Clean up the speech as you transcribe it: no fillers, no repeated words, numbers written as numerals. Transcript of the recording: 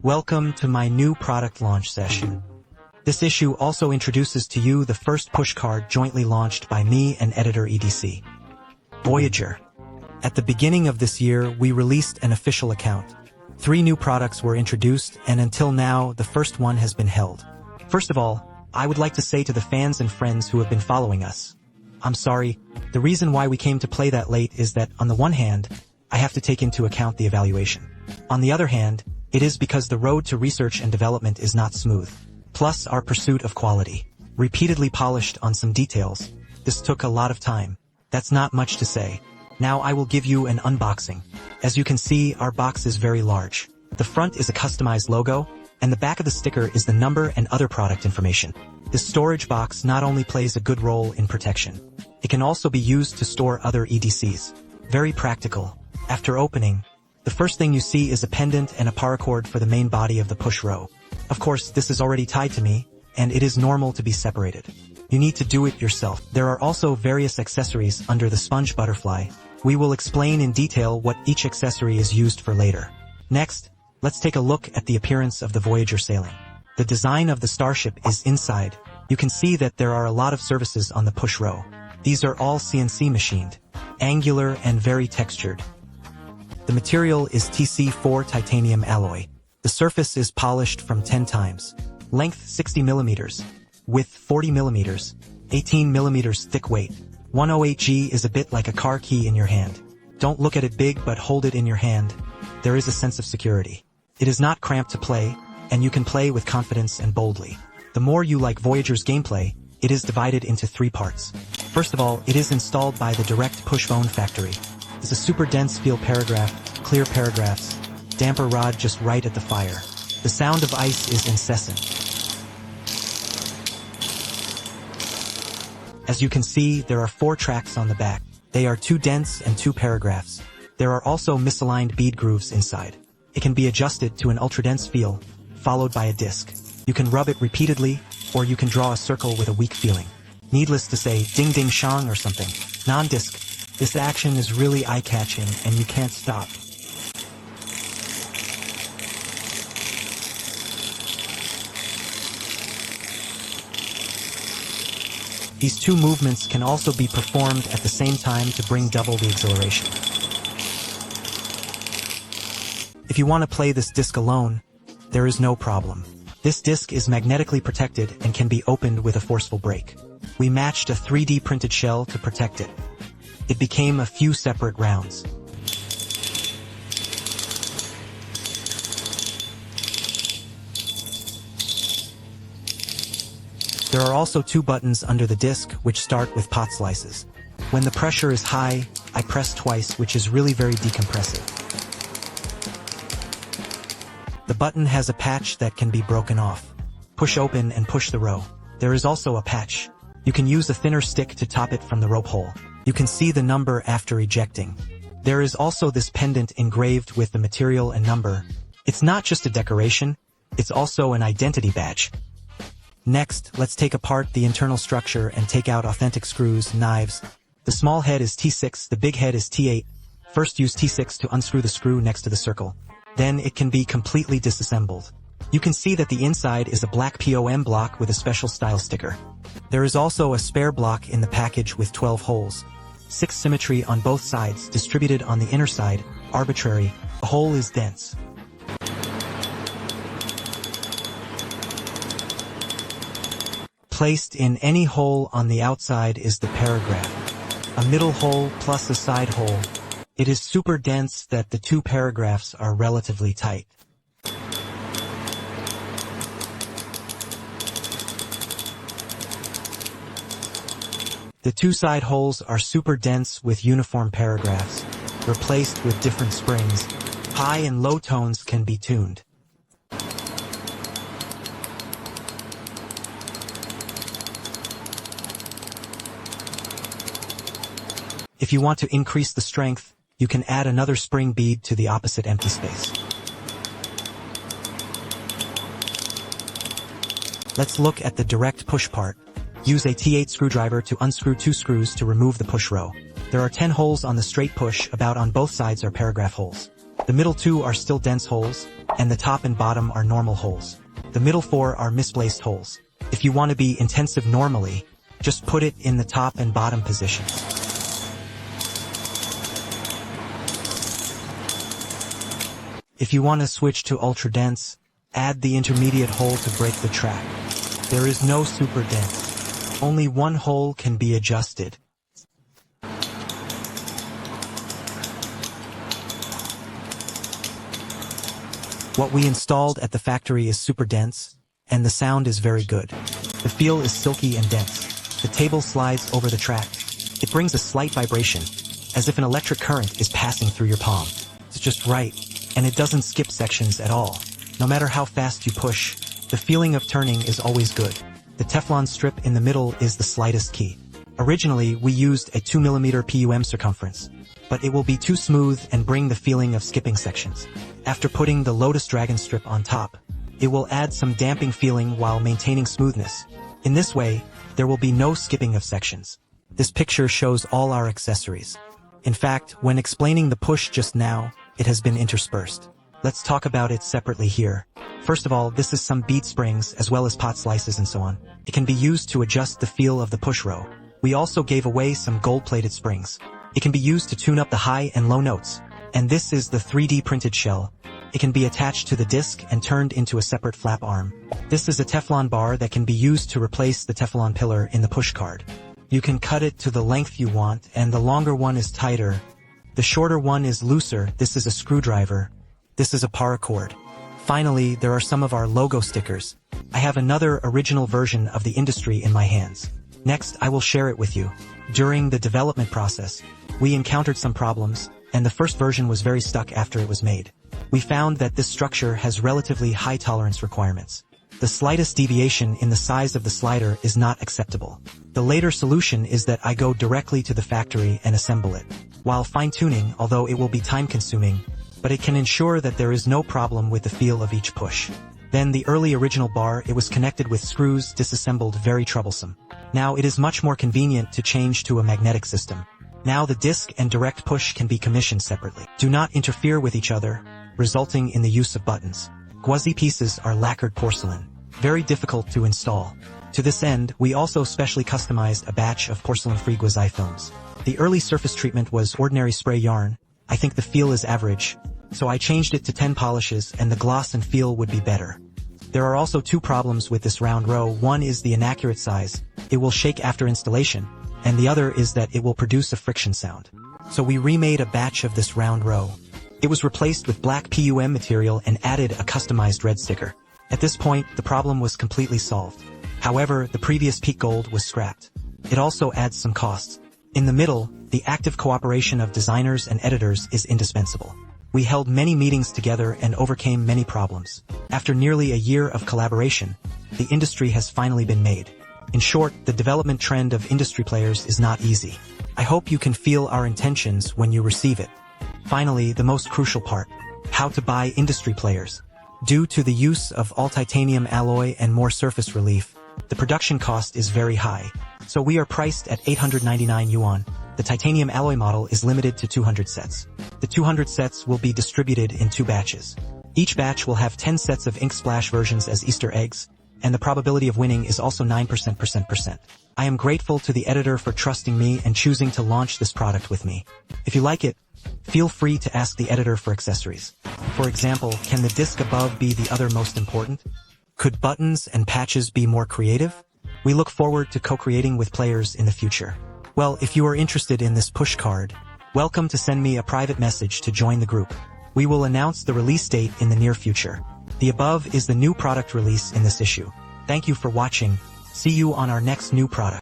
Welcome to my new product launch session. This issue also introduces to you the first push card jointly launched by me and editor EDC. Voyager. At the beginning of this year, we released an official account. 3 new products were introduced, and until now, the first one has been held. First of all, I would like to say to the fans and friends who have been following us, I'm sorry, the reason why we came to play that late is that, on the one hand, I have to take into account the evaluation. On the other hand, it is because the road to research and development is not smooth. Plus our pursuit of quality. Repeatedly polished on some details. This took a lot of time. That's not much to say. Now I will give you an unboxing. As you can see, our box is very large. The front is a customized logo, and the back of the sticker is the number and other product information. This storage box not only plays a good role in protection, it can also be used to store other EDCs. Very practical. After opening, the first thing you see is a pendant and a paracord for the main body of the push row. Of course, this is already tied to me, and it is normal to be separated. You need to do it yourself. There are also various accessories under the sponge butterfly. We will explain in detail what each accessory is used for later. Next, let's take a look at the appearance of the Voyager sailing. The design of the starship is inside. You can see that there are a lot of surfaces on the push row. These are all CNC machined, angular and very textured. The material is TC4 titanium alloy. The surface is polished from 10 times. Length 60 millimeters. Width 40 millimeters. 18 millimeters thick weight. 108G is a bit like a car key in your hand. Don't look at it big, but hold it in your hand. There is a sense of security. It is not cramped to play, and you can play with confidence and boldly. The more you like Voyager's gameplay, it is divided into 3 parts. First of all, it is installed by the direct push bone factory. It's a super dense feel paragraph, clear paragraphs, damper rod just right at the fire. The sound of ice is incessant. As you can see, there are 4 tracks on the back. They are 2 dense and 2 paragraphs. There are also misaligned bead grooves inside. It can be adjusted to an ultra-dense feel, followed by a disc. You can rub it repeatedly, or you can draw a circle with a weak feeling. Needless to say, ding ding shong or something. Non-disc. This action is really eye-catching, and you can't stop. These 2 movements can also be performed at the same time to bring double the exhilaration. If you want to play this disc alone, there is no problem. This disc is magnetically protected and can be opened with a forceful break. We matched a 3D printed shell to protect it. It became a few separate rounds. There are also 2 buttons under the disc which start with pot slices. When the pressure is high, I press twice, which is really very decompressive. The button has a patch that can be broken off. Push open and push the row. There is also a patch. You can use a thinner stick to top it from the rope hole. You can see the number after ejecting. There is also this pendant engraved with the material and number. It's not just a decoration, it's also an identity badge. Next, let's take apart the internal structure and take out authentic screws, knives. The small head is T6, the big head is T8. First use T6 to unscrew the screw next to the circle. Then it can be completely disassembled. You can see that the inside is a black POM block with a special style sticker. There is also a spare block in the package with 12 holes. 6 symmetry on both sides, distributed on the inner side, arbitrary. The hole is dense. Placed in any hole on the outside is the paragraph. A middle hole plus a side hole. It is super dense that the 2 paragraphs are relatively tight. The 2 side holes are super dense with uniform paragraphs, replaced with different springs. High and low tones can be tuned. If you want to increase the strength, you can add another spring bead to the opposite empty space. Let's look at the direct push part. Use a T8 screwdriver to unscrew 2 screws to remove the push row. There are 10 holes on the straight push, about on both sides are paragraph holes. The middle 2 are still dense holes, and the top and bottom are normal holes. The middle 4 are misplaced holes. If you want to be intensive normally, just put it in the top and bottom position. If you want to switch to ultra dense, add the intermediate hole to break the track. There is no super dense. Only one hole can be adjusted. What we installed at the factory is super dense, and the sound is very good. The feel is silky and dense. The table slides over the track. It brings a slight vibration, as if an electric current is passing through your palm. It's just right, and it doesn't skip sections at all. No matter how fast you push, the feeling of turning is always good. The Teflon strip in the middle is the slightest key. Originally, we used a 2mm PUM circumference, but it will be too smooth and bring the feeling of skipping sections. After putting the Lotus Dragon strip on top, it will add some damping feeling while maintaining smoothness. In this way, there will be no skipping of sections. This picture shows all our accessories. In fact, when explaining the push just now, it has been interspersed. Let's talk about it separately here. First of all, this is some bead springs as well as pot slices and so on. It can be used to adjust the feel of the push row. We also gave away some gold-plated springs. It can be used to tune up the high and low notes. And this is the 3D printed shell. It can be attached to the disc and turned into a separate flap arm. This is a Teflon bar that can be used to replace the Teflon pillar in the push card. You can cut it to the length you want, and the longer one is tighter. The shorter one is looser. This is a screwdriver. This is a paracord. Finally, there are some of our logo stickers. I have another original version of the industry in my hands. Next, I will share it with you. During the development process, we encountered some problems, and the first version was very stuck after it was made. We found that this structure has relatively high tolerance requirements. The slightest deviation in the size of the slider is not acceptable. The later solution is that I go directly to the factory and assemble it. While fine-tuning, although it will be time-consuming, but it can ensure that there is no problem with the feel of each push. Then the early original bar, it was connected with screws, disassembled, very troublesome. Now it is much more convenient to change to a magnetic system. Now the disc and direct push can be commissioned separately. Do not interfere with each other, resulting in the use of buttons. Gauzy pieces are lacquered porcelain, very difficult to install. To this end, we also specially customized a batch of porcelain-free gauzy films. The early surface treatment was ordinary spray yarn. I think the feel is average, so I changed it to 10 polishes and the gloss and feel would be better. There are also two problems with this round row. One is the inaccurate size. It will shake after installation, and the other is that it will produce a friction sound. So we remade a batch of this round row. It was replaced with black PUM material and added a customized red sticker. At this point, the problem was completely solved. However, the previous peak gold was scrapped. It also adds some costs. In the middle, the active cooperation of designers and editors is indispensable. We held many meetings together and overcame many problems. After nearly a year of collaboration, the industry has finally been made. In short, the development trend of industry players is not easy. I hope you can feel our intentions when you receive it. Finally, the most crucial part: how to buy industry players. Due to the use of all-titanium alloy and more surface relief, the production cost is very high. So we are priced at 899 yuan. The titanium alloy model is limited to 200 sets. The 200 sets will be distributed in 2 batches. Each batch will have 10 sets of ink splash versions as Easter eggs, and the probability of winning is also 9%. I am grateful to the editor for trusting me and choosing to launch this product with me. If you like it, feel free to ask the editor for accessories. For example, can the disc above be the other most important? Could buttons and patches be more creative? We look forward to co-creating with players in the future. Well, if you are interested in this push card, welcome to send me a private message to join the group. We will announce the release date in the near future. The above is the new product release in this issue. Thank you for watching. See you on our next new product.